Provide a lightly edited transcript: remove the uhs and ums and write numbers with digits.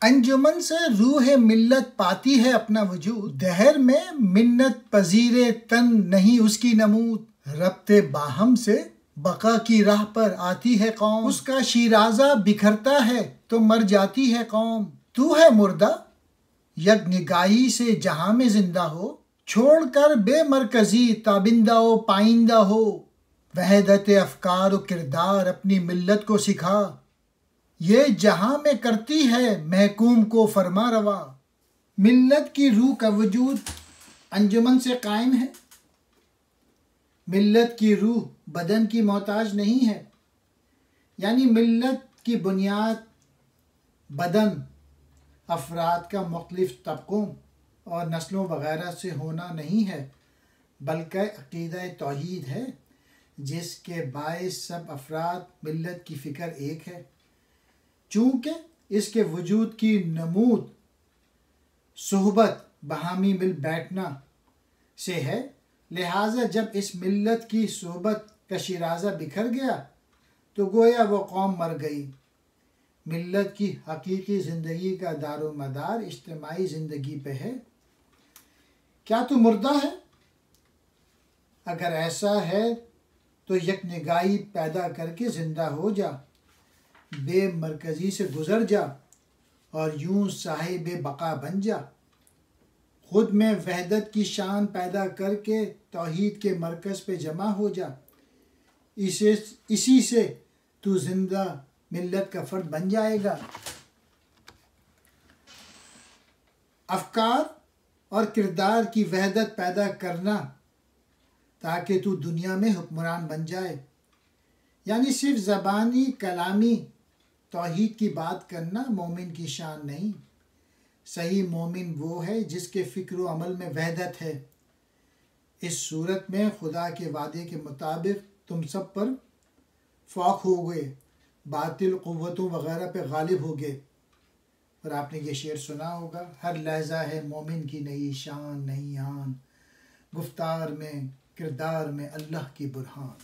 अंजुमन से रूह मिल्लत पाती है अपना वजूद, दहर में मिन्नत पजीरे तन नहीं उसकी नमूद। रब्ते बाहम से बका की राह पर आती है कौम, उसका शीराजा बिखरता है तो मर जाती है कौम। तू है मुर्दा यक निगाही से जहां में जिंदा हो, छोड़कर बेमरकजी ताबिंदा हो पाइंदा हो। वहदत अफकार व किरदार अपनी मिल्लत को सिखा, ये जहां में करती है महकूम को फरमा रवा। मिल्लत की रूह का वजूद अंजुमन से कायम है। मिल्लत की रूह बदन की मोहताज नहीं है, यानी मिल्लत की बुनियाद बदन अफराद का मुख्तलिफ तबकों और नस्लों वगैरह से होना नहीं है, बल्कि अक़ीदा तौहीद है जिसके बाइस सब अफराद मिल्लत की फ़िक्र एक है। चूँकि इसके वजूद की नमूद सोहबत बहामी मिल बैठना से है, लिहाजा जब इस मिल्लत की सोहबत का शिराजा बिखर गया तो गोया वो कौम मर गई। मिल्लत की हकीकी ज़िंदगी का दारो मदार इज्तिमाई ज़िंदगी पे है। क्या तू मुर्दा है? अगर ऐसा है तो यक निगाही पैदा करके ज़िंदा हो जा, बेमरकज़ी से गुज़र जा और यूं साहिब बका बन जा। खुद में वहदत की शान पैदा करके तौहीद के मरकज़ पे जमा हो जा। इसी से तू जिंदा मिल्लत का फ़र्द बन जाएगा। अफकार और किरदार की वहदत पैदा करना ताकि तू दुनिया में हुक्मरान बन जाए, यानी सिर्फ ज़बानी कलामी तौहीद की बात करना मोमिन की शान नहीं। सही मोमिन वो है जिसके फ़िक्र व अमल में वहदत है। इस सूरत में खुदा के वादे के मुताबिक तुम सब पर फ़ौक़ हो गए, बातिल क़ुव्वतों वग़ैरह पे गालिब हो गए। और आपने ये शेर सुना होगा, हर लहज़ा है मोमिन की नई शान नई आन, गुफ्तार में किरदार में अल्लाह की बुरहान।